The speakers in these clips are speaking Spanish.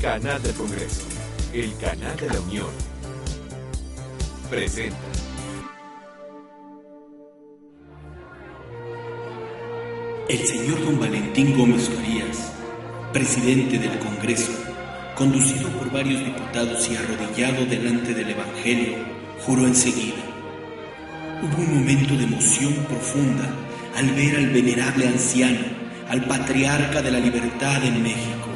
Canal del Congreso, el canal de la Unión. Presenta. El señor don Valentín Gómez Farías, presidente del Congreso, conducido por varios diputados y arrodillado delante del Evangelio, juró enseguida. Hubo un momento de emoción profunda al ver al venerable anciano, al patriarca de la libertad en México,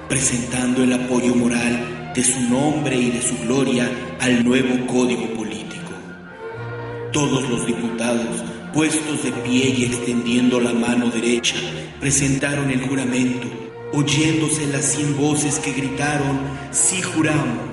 presentando el apoyo moral de su nombre y de su gloria al nuevo código político. Todos los diputados, puestos de pie y extendiendo la mano derecha, presentaron el juramento, oyéndose las 100 voces que gritaron: «Sí juramos».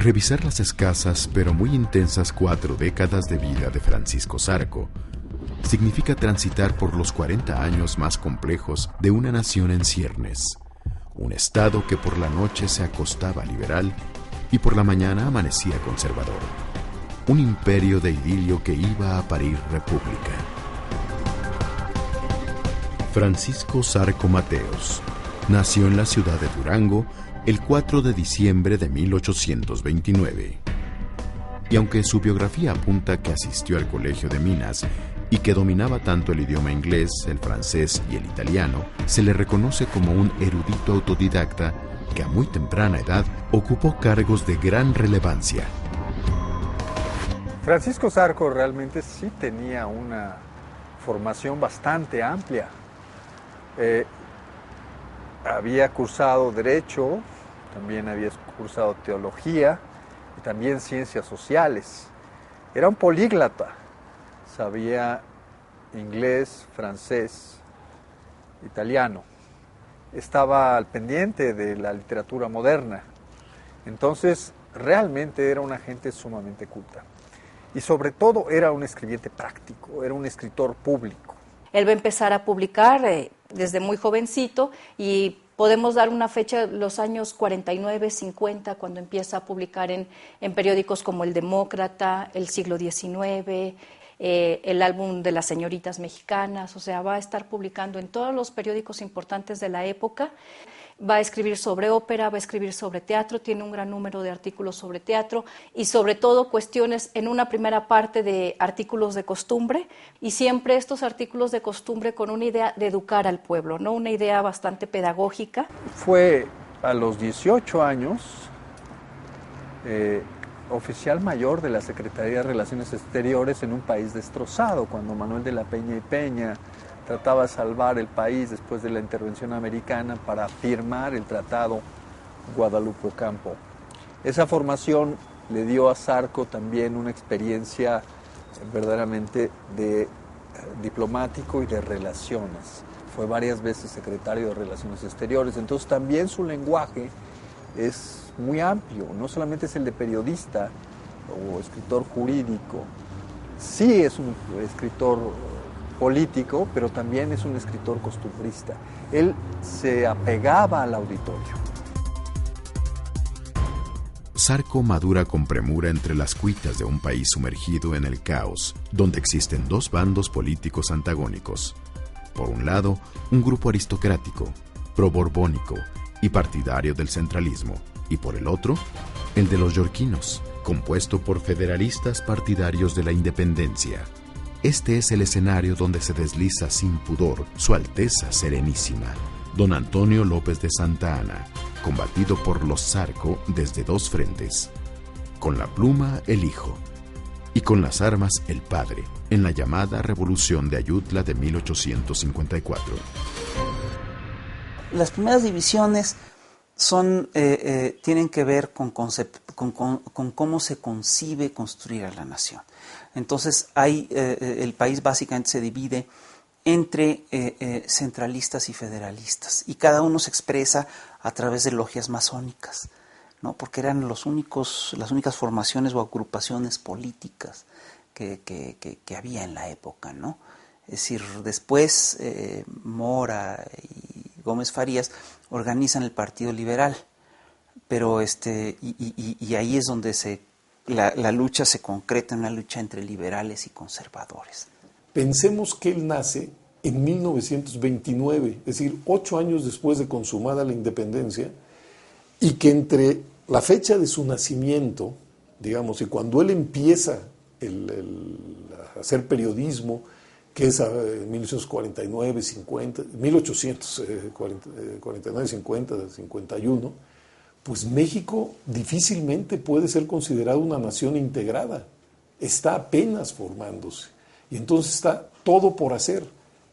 Revisar las escasas pero muy intensas 4 décadas de vida de Francisco Zarco significa transitar por los 40 años más complejos de una nación en ciernes, un estado que por la noche se acostaba liberal y por la mañana amanecía conservador, un imperio de idilio que iba a parir república. Francisco Zarco Mateos nació en la ciudad de Durango el 4 de diciembre de 1829. Y aunque su biografía apunta que asistió al Colegio de Minas y que dominaba tanto el idioma inglés, el francés y el italiano, se le reconoce como un erudito autodidacta que a muy temprana edad ocupó cargos de gran relevancia. Francisco Zarco realmente sí tenía una formación bastante amplia. Había cursado Derecho, también había cursado Teología y también Ciencias Sociales. Era un políglota, sabía inglés, francés, italiano. Estaba al pendiente de la literatura moderna. Entonces, realmente era una gente sumamente culta. Y sobre todo era un escribiente práctico, era un escritor público. Él va a empezar a publicar desde muy jovencito y podemos dar una fecha, los años 49, 50, cuando empieza a publicar en periódicos como El Demócrata, El Siglo XIX, el álbum de las señoritas mexicanas, o sea, va a estar publicando en todos los periódicos importantes de la época. Va a escribir sobre ópera, va a escribir sobre teatro, tiene un gran número de artículos sobre teatro y sobre todo cuestiones en una primera parte de artículos de costumbre y siempre estos artículos de costumbre con una idea de educar al pueblo, ¿no? Una idea bastante pedagógica. Fue a los 18 años oficial mayor de la Secretaría de Relaciones Exteriores en un país destrozado, cuando Manuel de la Peña y Peña trataba de salvar el país después de la intervención americana para firmar el Tratado Guadalupe Ocampo. Esa formación le dio a Zarco también una experiencia verdaderamente de diplomático y de relaciones. Fue varias veces secretario de Relaciones Exteriores, entonces también su lenguaje es muy amplio, no solamente es el de periodista o escritor jurídico, sí es un escritor político, pero también es un escritor costumbrista. Él se apegaba al auditorio. Zarco madura con premura entre las cuitas de un país sumergido en el caos, donde existen 2 bandos políticos antagónicos. Por un lado, un grupo aristocrático, pro-borbónico y partidario del centralismo, y por el otro, el de los yorquinos, compuesto por federalistas partidarios de la independencia. Este es el escenario donde se desliza sin pudor Su Alteza Serenísima, don Antonio López de Santa Anna, combatido por los Zarco desde 2 frentes. Con la pluma, el hijo, y con las armas, el padre, en la llamada Revolución de Ayutla de 1854. Las primeras divisiones tienen que ver con cómo se concibe construir a la nación. Entonces, el país básicamente se divide entre centralistas y federalistas, y cada uno se expresa a través de logias masónicas. ¿no? Porque eran las únicas formaciones o agrupaciones políticas que había en la época, ¿no? Es decir, después Mora y Gómez Farías organizan el Partido Liberal, pero y ahí es donde la lucha se concreta, en una lucha entre liberales y conservadores. Pensemos que él nace en 1929, es decir, 8 años después de consumada la independencia, y que entre la fecha de su nacimiento, digamos, y cuando él empieza a hacer periodismo, que es en 1849, 50, 51, pues México difícilmente puede ser considerado una nación integrada. Está apenas formándose. Y entonces está todo por hacer.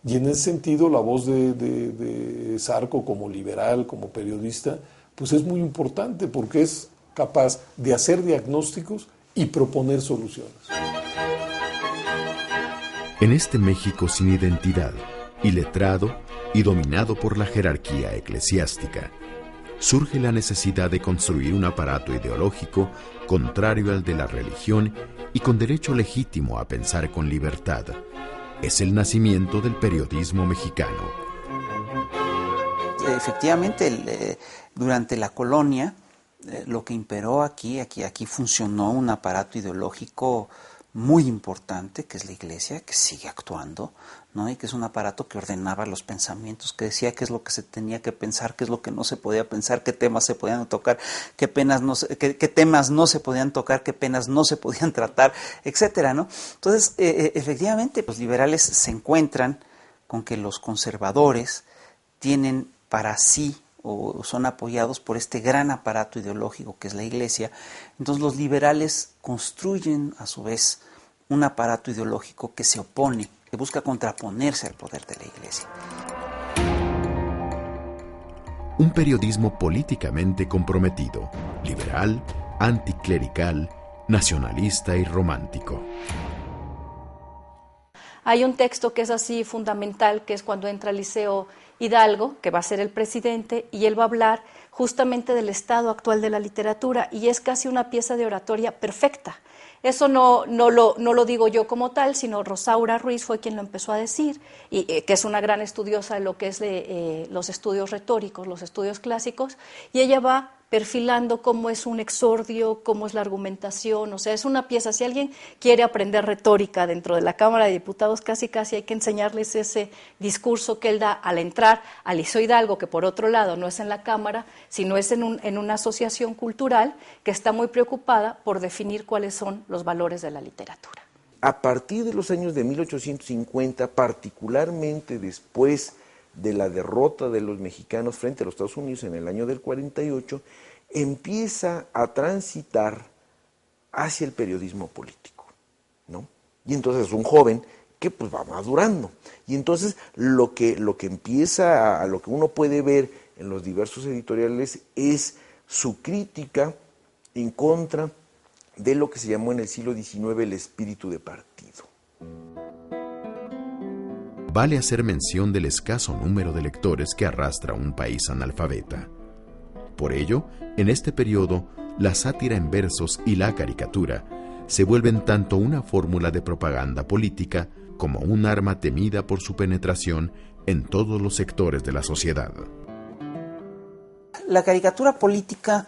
Y en ese sentido la voz de Zarco como liberal, como periodista, pues es muy importante porque es capaz de hacer diagnósticos y proponer soluciones. En este México sin identidad, iletrado y dominado por la jerarquía eclesiástica, surge la necesidad de construir un aparato ideológico contrario al de la religión y con derecho legítimo a pensar con libertad. Es el nacimiento del periodismo mexicano. Efectivamente, durante la colonia, lo que imperó aquí funcionó un aparato ideológico muy importante, que es la Iglesia, que sigue actuando, ¿no? Y que es un aparato que ordenaba los pensamientos, que decía qué es lo que se tenía que pensar, qué es lo que no se podía pensar, qué temas se podían tocar, qué temas no se podían tocar, qué penas no se podían tratar, etcétera, ¿no? Entonces, efectivamente, los liberales se encuentran con que los conservadores tienen para sí o son apoyados por este gran aparato ideológico que es la Iglesia. Entonces los liberales construyen a su vez un aparato ideológico que se opone, que busca contraponerse al poder de la Iglesia. Un periodismo políticamente comprometido, liberal, anticlerical, nacionalista y romántico. Hay un texto que es así fundamental, que es cuando entra al Liceo Hidalgo, que va a ser el presidente, y él va a hablar justamente del estado actual de la literatura, y es casi una pieza de oratoria perfecta. Eso no lo digo yo como tal, sino Rosaura Ruiz fue quien lo empezó a decir, y que es una gran estudiosa de lo que es los estudios retóricos, los estudios clásicos, y ella va perfilando cómo es un exordio, cómo es la argumentación, o sea, es una pieza. Si alguien quiere aprender retórica dentro de la Cámara de Diputados, casi hay que enseñarles ese discurso que él da al entrar al Liceo Hidalgo, que por otro lado no es en la Cámara, sino es en una asociación cultural que está muy preocupada por definir cuáles son los valores de la literatura. A partir de los años de 1850, particularmente después de la derrota de los mexicanos frente a los Estados Unidos en el año del 48, empieza a transitar hacia el periodismo político, ¿no? Y entonces es un joven que pues va madurando. Y entonces lo que uno puede ver en los diversos editoriales es su crítica en contra de lo que se llamó en el siglo XIX el espíritu de partido. Vale hacer mención del escaso número de lectores que arrastra un país analfabeta. Por ello, en este periodo, la sátira en versos y la caricatura se vuelven tanto una fórmula de propaganda política como un arma temida por su penetración en todos los sectores de la sociedad. La caricatura política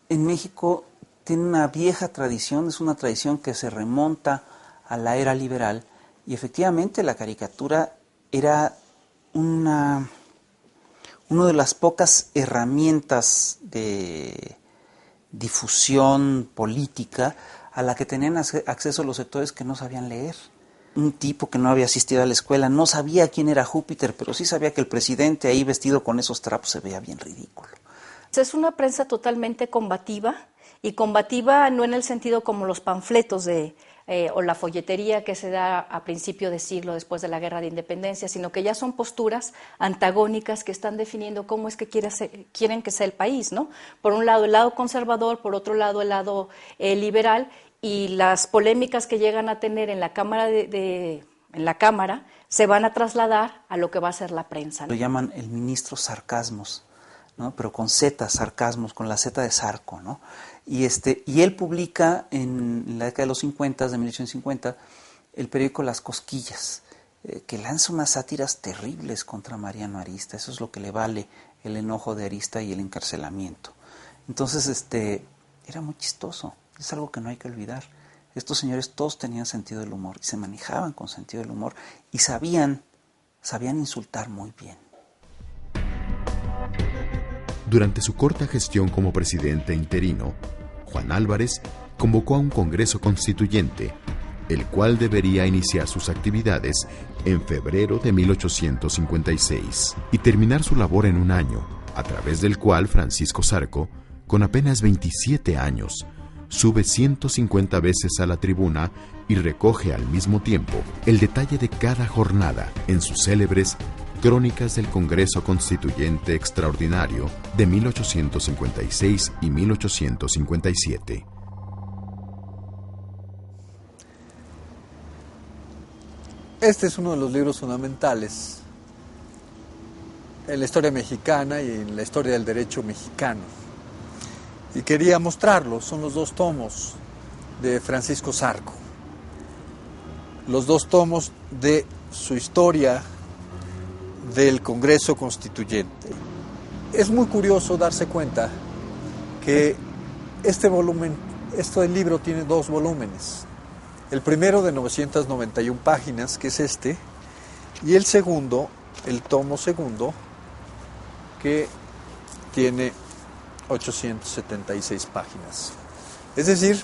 en México tiene una vieja tradición, es una tradición que se remonta a la era liberal, y efectivamente la caricatura era una de las pocas herramientas de difusión política a la que tenían acceso los sectores que no sabían leer. Un tipo que no había asistido a la escuela no sabía quién era Júpiter, pero sí sabía que el presidente ahí vestido con esos trapos se veía bien ridículo. Es una prensa totalmente combativa, y combativa no en el sentido como los panfletos o la folletería que se da a principio de siglo después de la Guerra de Independencia, sino que ya son posturas antagónicas que están definiendo cómo es que quieren que sea el país, ¿no? Por un lado el lado conservador, por otro lado el lado liberal, y las polémicas que llegan a tener en la Cámara en la Cámara se van a trasladar a lo que va a ser la prensa, ¿no? Lo llaman el ministro sarcasmos, ¿no? Pero con Z, sarcasmos, con la Z de Sarco, ¿no? Y él publica en la década de los 50, de 1850, el periódico Las Cosquillas, que lanza unas sátiras terribles contra Mariano Arista. Eso es lo que le vale el enojo de Arista y el encarcelamiento. Entonces, era muy chistoso. Es algo que no hay que olvidar. Estos señores todos tenían sentido del humor y se manejaban con sentido del humor y sabían insultar muy bien. Durante su corta gestión como presidente interino, Juan Álvarez convocó a un Congreso Constituyente, el cual debería iniciar sus actividades en febrero de 1856 y terminar su labor en un año, a través del cual Francisco Zarco, con apenas 27 años, sube 150 veces a la tribuna y recoge al mismo tiempo el detalle de cada jornada en sus célebres Crónicas del Congreso Constituyente Extraordinario de 1856 y 1857. Este es uno de los libros fundamentales en la historia mexicana y en la historia del derecho mexicano. Y quería mostrarlo, son los 2 tomos de Francisco Zarco. Los 2 tomos de su historia del Congreso Constituyente. Es muy curioso darse cuenta que este libro tiene 2 volúmenes. El primero de 991 páginas, que es y el segundo, el tomo segundo, que tiene 876 páginas. Es decir,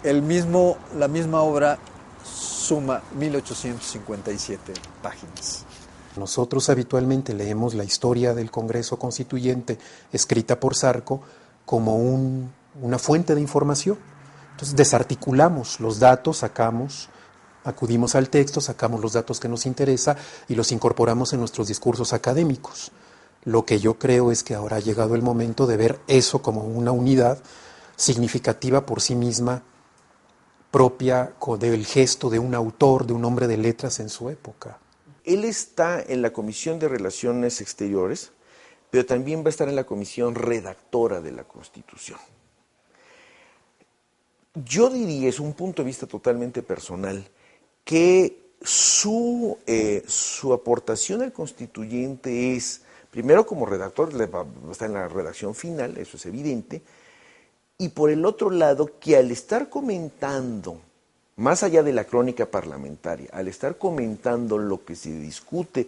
la misma obra suma 1857 páginas. Nosotros habitualmente leemos la historia del Congreso Constituyente escrita por Zarco como una fuente de información. Entonces desarticulamos los datos, acudimos al texto, sacamos los datos que nos interesa y los incorporamos en nuestros discursos académicos. Lo que yo creo es que ahora ha llegado el momento de ver eso como una unidad significativa por sí misma, propia del gesto de un autor, de un hombre de letras en su época. Él está en la Comisión de Relaciones Exteriores, pero también va a estar en la Comisión Redactora de la Constitución. Yo diría, es un punto de vista totalmente personal, que su aportación al constituyente es, primero como redactor, está en la redacción final, eso es evidente, y por el otro lado, que al estar comentando, más allá de la crónica parlamentaria, al estar comentando lo que se discute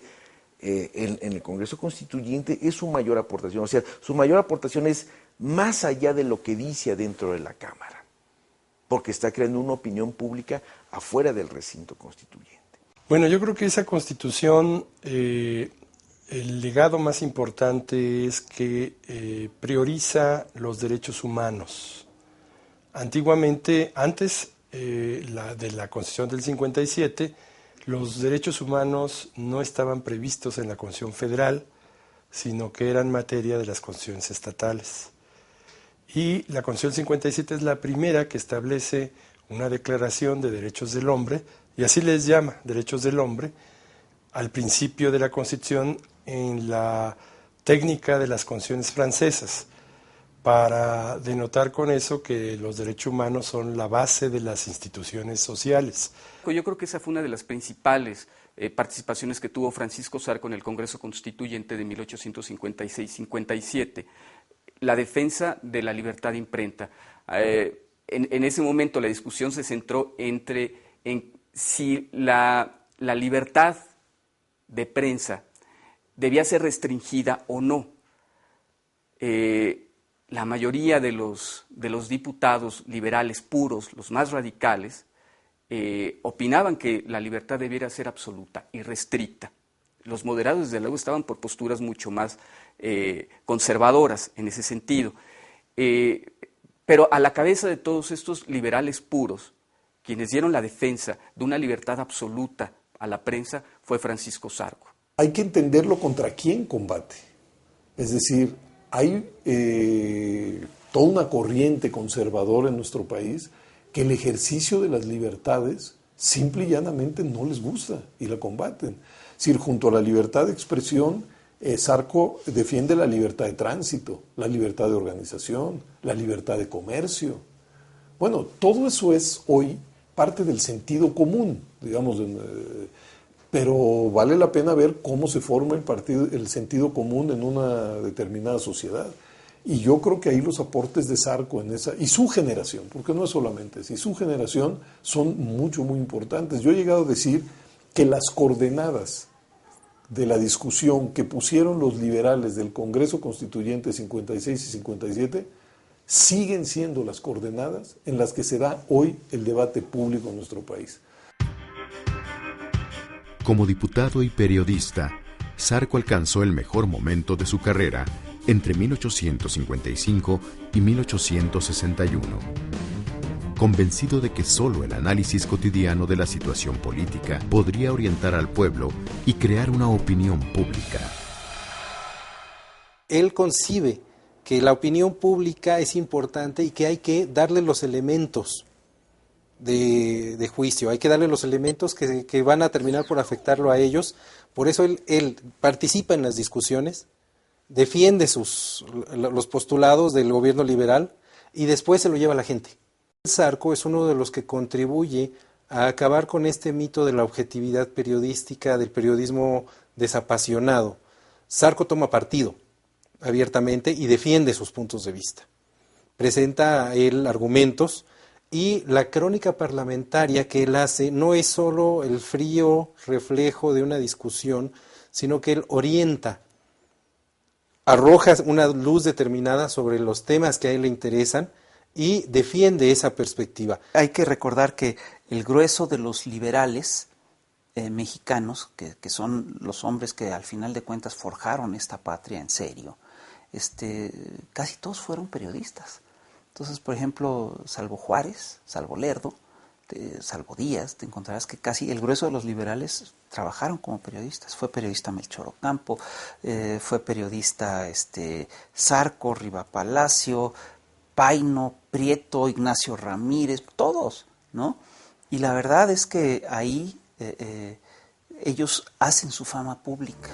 en el Congreso Constituyente, es su mayor aportación. O sea, su mayor aportación es más allá de lo que dice adentro de la Cámara, porque está creando una opinión pública afuera del recinto constituyente. Bueno, yo creo que esa Constitución, el legado más importante es que prioriza los derechos humanos. Antiguamente, antes de la Constitución del 57, los derechos humanos no estaban previstos en la Constitución Federal, sino que eran materia de las constituciones estatales. Y la Constitución 57 es la primera que establece una declaración de derechos del hombre, y así les llama, derechos del hombre, al principio de la Constitución en la técnica de las constituciones francesas, para denotar con eso que los derechos humanos son la base de las instituciones sociales. Yo creo que esa fue una de las principales participaciones que tuvo Francisco Zarco en el Congreso Constituyente de 1856-57, la defensa de la libertad de imprenta. En ese momento la discusión se centró en si la libertad de prensa debía ser restringida o no. La mayoría de los diputados liberales puros, los más radicales, opinaban que la libertad debiera ser absoluta y restricta. Los moderados, desde luego, estaban por posturas mucho más conservadoras en ese sentido. Pero a la cabeza de todos estos liberales puros, quienes dieron la defensa de una libertad absoluta a la prensa, fue Francisco Zarco. Hay que entenderlo contra quién combate. Es decir, hay toda una corriente conservadora en nuestro país que el ejercicio de las libertades simple y llanamente no les gusta y la combaten. Es decir, junto a la libertad de expresión Zarco defiende la libertad de tránsito, la libertad de organización, la libertad de comercio. Bueno, todo eso es hoy parte del sentido común, digamos, pero vale la pena ver cómo se forma el sentido común en una determinada sociedad. Y yo creo que ahí los aportes de Zarco y su generación, porque no es solamente eso, y su generación son muy importantes. Yo he llegado a decir que las coordenadas de la discusión que pusieron los liberales del Congreso Constituyente 56 y 57 siguen siendo las coordenadas en las que se da hoy el debate público en nuestro país. Como diputado y periodista, Zarco alcanzó el mejor momento de su carrera entre 1855 y 1861. Convencido de que solo el análisis cotidiano de la situación política podría orientar al pueblo y crear una opinión pública. Él concibe que la opinión pública es importante y que hay que darle los elementos de juicio, hay que darle los elementos que van a terminar por afectarlo a ellos. Por eso él participa en las discusiones, defiende los postulados del gobierno liberal y después se lo lleva a la gente. Zarco es uno de los que contribuye a acabar con este mito de la objetividad periodística, del periodismo desapasionado. Zarco toma partido abiertamente y defiende sus puntos de vista. Presenta a él argumentos y la crónica parlamentaria que él hace no es solo el frío reflejo de una discusión, sino que él orienta, arroja una luz determinada sobre los temas que a él le interesan y defiende esa perspectiva. Hay que recordar que el grueso de los liberales mexicanos, que son los hombres que al final de cuentas forjaron esta patria en serio, casi todos fueron periodistas. Entonces, por ejemplo, salvo Juárez, salvo Lerdo, salvo Díaz, te encontrarás que casi el grueso de los liberales trabajaron como periodistas. Fue periodista Melchor Ocampo, fue periodista Zarco, Riva Palacio, Paino, Prieto, Ignacio Ramírez, todos, ¿no? Y la verdad es que ahí ellos hacen su fama pública.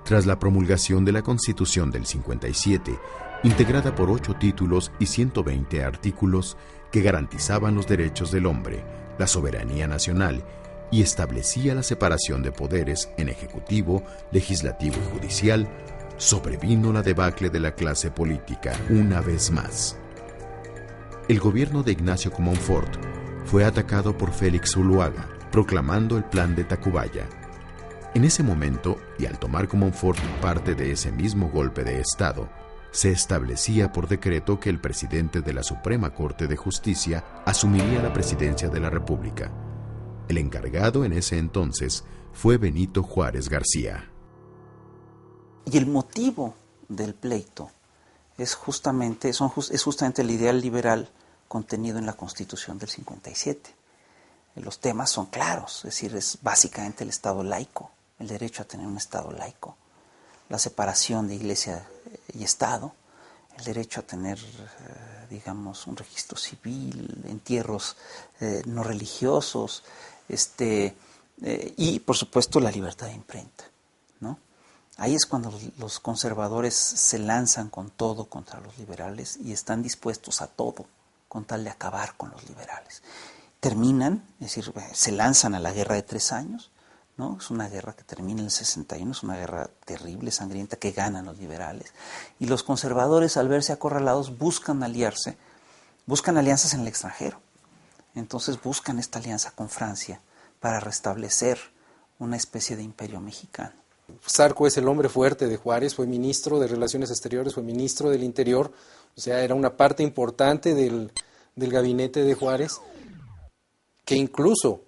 Tras la promulgación de la Constitución del 57, integrada por 8 títulos y 120 artículos que garantizaban los derechos del hombre, la soberanía nacional y establecía la separación de poderes en ejecutivo, legislativo y judicial, sobrevino la debacle de la clase política una vez más. El gobierno de Ignacio Comonfort fue atacado por Félix Zuluaga, proclamando el Plan de Tacubaya. En ese momento, y al tomar Comonfort parte de ese mismo golpe de Estado, se establecía por decreto que el presidente de la Suprema Corte de Justicia asumiría la presidencia de la República. El encargado en ese entonces fue Benito Juárez García. Y el motivo del pleito es justamente el ideal liberal contenido en la Constitución del 57. Los temas son claros, es decir, es básicamente el Estado laico, el derecho a tener un Estado laico, la separación de Iglesia y Estado, el derecho a tener, digamos, un registro civil, entierros no religiosos, y por supuesto la libertad de imprenta, ¿no? Ahí es cuando los conservadores se lanzan con todo contra los liberales y están dispuestos a todo con tal de acabar con los liberales. Terminan, es decir, se lanzan a la guerra de 3 años, ¿no? Es una guerra que termina en el 61, es una guerra terrible, sangrienta, que ganan los liberales. Y los conservadores, al verse acorralados, buscan alianzas en el extranjero. Entonces buscan esta alianza con Francia para restablecer una especie de imperio mexicano. Zarco es el hombre fuerte de Juárez, fue ministro de Relaciones Exteriores, fue ministro del Interior, o sea, era una parte importante del gabinete de Juárez, que incluso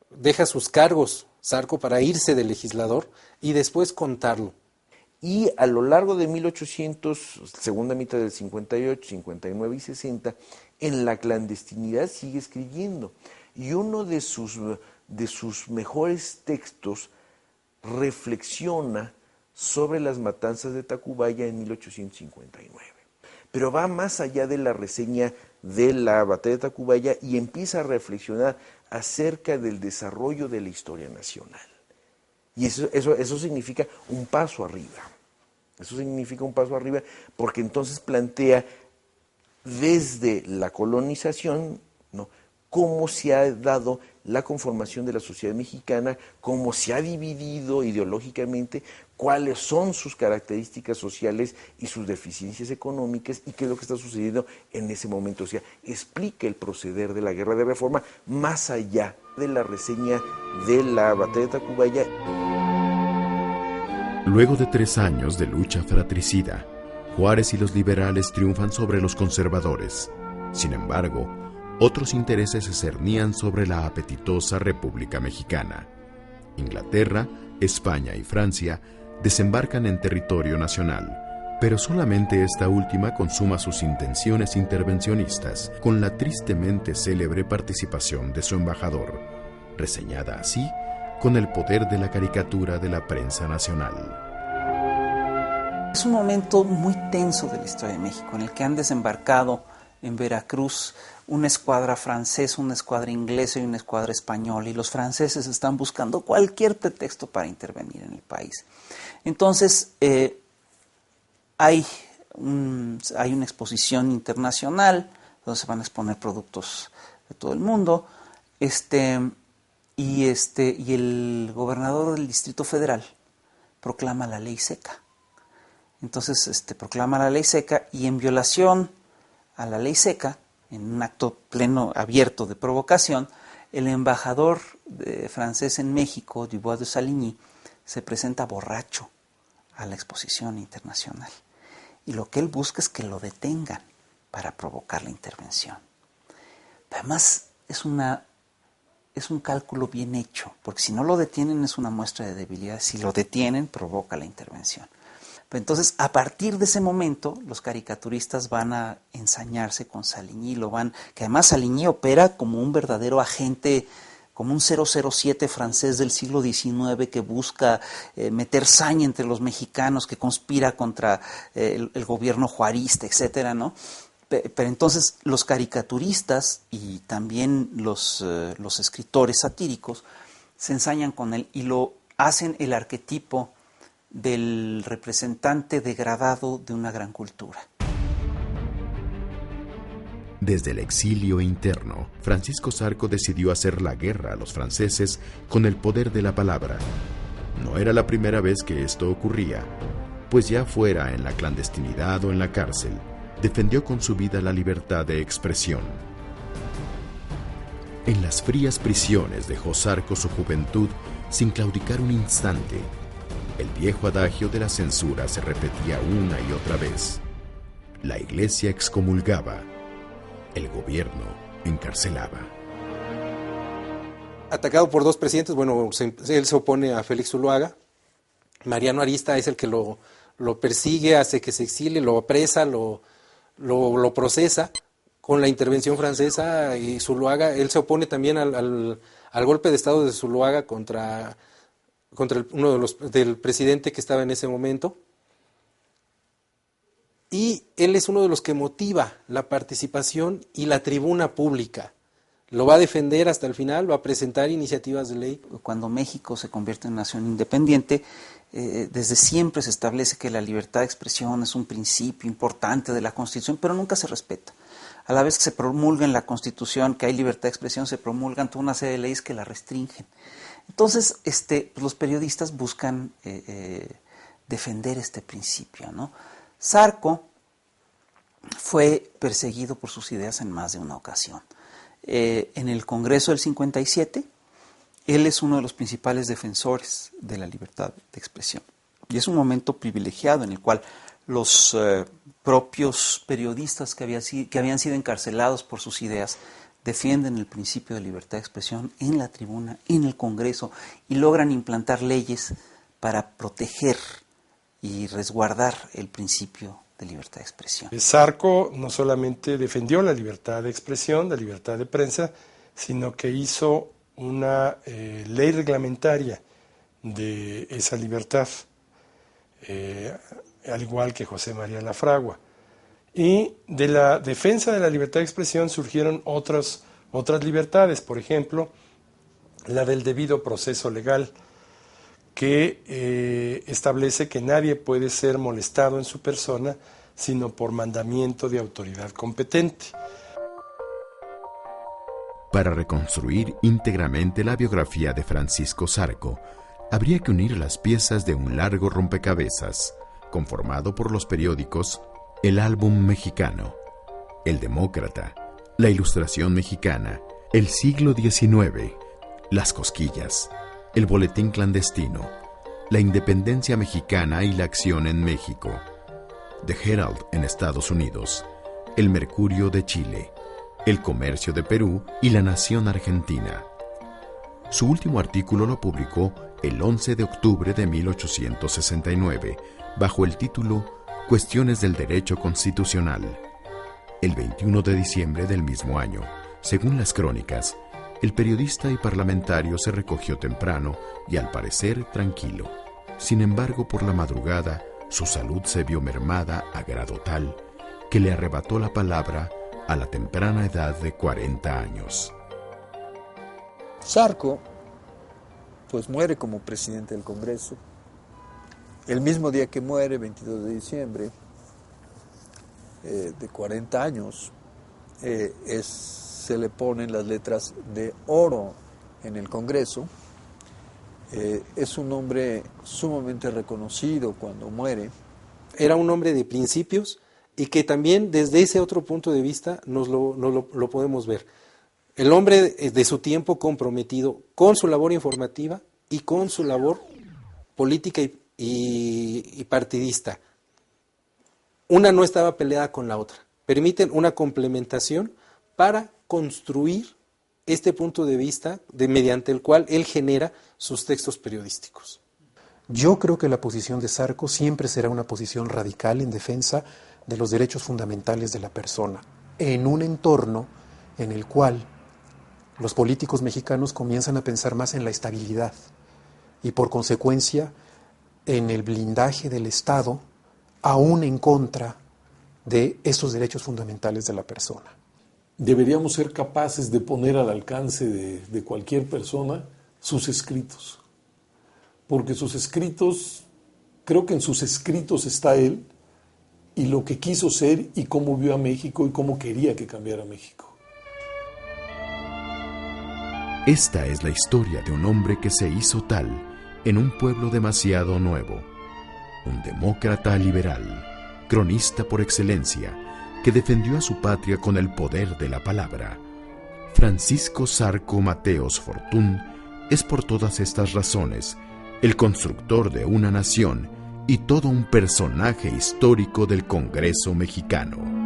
deja sus cargos, Zarco, para irse de legislador y después contarlo. Y a lo largo de 1800, segunda mitad del 58, 59 y 60, en la clandestinidad sigue escribiendo. Y uno de sus mejores textos reflexiona sobre las matanzas de Tacubaya en 1859. Pero va más allá de la reseña de la batalla de Tacubaya y empieza a reflexionar acerca del desarrollo de la historia nacional. Y eso significa un paso arriba. Eso significa un paso arriba porque entonces plantea desde la colonización, ¿no?, cómo se ha dado la conformación de la sociedad mexicana, cómo se ha dividido ideológicamente, cuáles son sus características sociales y sus deficiencias económicas y qué es lo que está sucediendo en ese momento. O sea, explica el proceder de la guerra de reforma más allá de la reseña de la batalla de Tacubaya. Luego de 3 años de lucha fratricida, Juárez y los liberales triunfan sobre los conservadores. Sin embargo, otros intereses se cernían sobre la apetitosa República Mexicana. Inglaterra, España y Francia desembarcan en territorio nacional, pero solamente esta última consuma sus intenciones intervencionistas con la tristemente célebre participación de su embajador, reseñada así con el poder de la caricatura de la prensa nacional. Es un momento muy tenso de la historia de México, en el que han desembarcado en Veracruz una escuadra francesa, una escuadra inglesa y una escuadra española, y los franceses están buscando cualquier pretexto para intervenir en el país. Entonces, hay una exposición internacional donde se van a exponer productos de todo el mundo, y el gobernador del Distrito Federal proclama la ley seca. Entonces, proclama la ley seca, y en violación a la ley seca, en un acto pleno abierto de provocación, el embajador francés en México, Dubois de Saligny, se presenta borracho a la exposición internacional. Y lo que él busca es que lo detengan para provocar la intervención. Pero además es un cálculo bien hecho, porque si no lo detienen es una muestra de debilidad, si lo detienen provoca la intervención. Entonces, a partir de ese momento, los caricaturistas van a ensañarse con Saligny, que además Saligny opera como un verdadero agente, como un 007 francés del siglo XIX que busca meter saña entre los mexicanos, que conspira contra el gobierno juarista, etcétera, ¿no? Pero entonces los caricaturistas y también los escritores satíricos se ensañan con él y lo hacen el arquetipo del representante degradado de una gran cultura. Desde el exilio interno, Francisco Zarco decidió hacer la guerra a los franceses con el poder de la palabra. No era la primera vez que esto ocurría, pues ya fuera en la clandestinidad o en la cárcel, defendió con su vida la libertad de expresión. En las frías prisiones dejó Zarco su juventud sin claudicar un instante. El viejo adagio de la censura se repetía una y otra vez. La iglesia excomulgaba, el gobierno encarcelaba. Atacado por 2 presidentes, él se opone a Félix Zuluaga. Mariano Arista es el que lo persigue, hace que se exilie, lo apresa, lo procesa con la intervención francesa, y Zuluaga, él se opone también al golpe de estado de Zuluaga contra del presidente que estaba en ese momento, y él es uno de los que motiva la participación y la tribuna pública. Lo va a defender hasta el final, va a presentar iniciativas de ley. Cuando México se convierte en nación independiente, desde siempre se establece que la libertad de expresión es un principio importante de la Constitución, pero nunca se respeta. A la vez que se promulga en la Constitución que hay libertad de expresión, se promulgan toda una serie de leyes que la restringen. Entonces, los periodistas buscan defender este principio, ¿no? Zarco fue perseguido por sus ideas en más de una ocasión. En el Congreso del 57, él es uno de los principales defensores de la libertad de expresión. Y es un momento privilegiado en el cual los propios periodistas que habían sido encarcelados por sus ideas defienden el principio de libertad de expresión en la tribuna, en el Congreso, y logran implantar leyes para proteger y resguardar el principio de libertad de expresión. Zarco no solamente defendió la libertad de expresión, la libertad de prensa, sino que hizo una ley reglamentaria de esa libertad, al igual que José María Lafragua. Y de la defensa de la libertad de expresión surgieron otras libertades, por ejemplo, la del debido proceso legal, que establece que nadie puede ser molestado en su persona sino por mandamiento de autoridad competente. Para reconstruir íntegramente la biografía de Francisco Zarco, habría que unir las piezas de un largo rompecabezas, conformado por los periódicos El Álbum Mexicano, El Demócrata, La Ilustración Mexicana, El Siglo XIX, Las Cosquillas, El Boletín Clandestino, La Independencia Mexicana y la Acción en México, The Herald en Estados Unidos, El Mercurio de Chile, El Comercio de Perú y La Nación Argentina. Su último artículo lo publicó el 11 de octubre de 1869, bajo el título Cuestiones del Derecho Constitucional. El 21 de diciembre del mismo año, según las crónicas, el periodista y parlamentario se recogió temprano y al parecer tranquilo. Sin embargo, por la madrugada, su salud se vio mermada a grado tal que le arrebató la palabra a la temprana edad de 40 años. Zarco, pues muere como presidente del Congreso. El mismo día que muere, 22 de diciembre, de 40 años, se le ponen las letras de oro en el Congreso. Es un hombre sumamente reconocido cuando muere. Era un hombre de principios y que también desde ese otro punto de vista nos lo podemos ver. El hombre de su tiempo comprometido con su labor informativa y con su labor política y partidista. Una no estaba peleada con la otra. Permiten una complementación para construir este punto de vista mediante el cual él genera sus textos periodísticos. Yo creo que la posición de Zarco siempre será una posición radical en defensa de los derechos fundamentales de la persona, en un entorno en el cual los políticos mexicanos comienzan a pensar más en la estabilidad y por consecuencia en el blindaje del Estado, aún en contra de esos derechos fundamentales de la persona. Deberíamos ser capaces de poner al alcance de cualquier persona sus escritos, porque sus escritos, creo que en sus escritos está él y lo que quiso ser y cómo vio a México y cómo quería que cambiara México. Esta es la historia de un hombre que se hizo tal en un pueblo demasiado nuevo, un demócrata liberal, cronista por excelencia, que defendió a su patria con el poder de la palabra. Francisco Zarco Mateos Fortún es por todas estas razones el constructor de una nación y todo un personaje histórico del Congreso mexicano.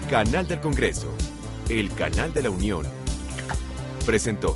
Canal del Congreso, el canal de la Unión, presentó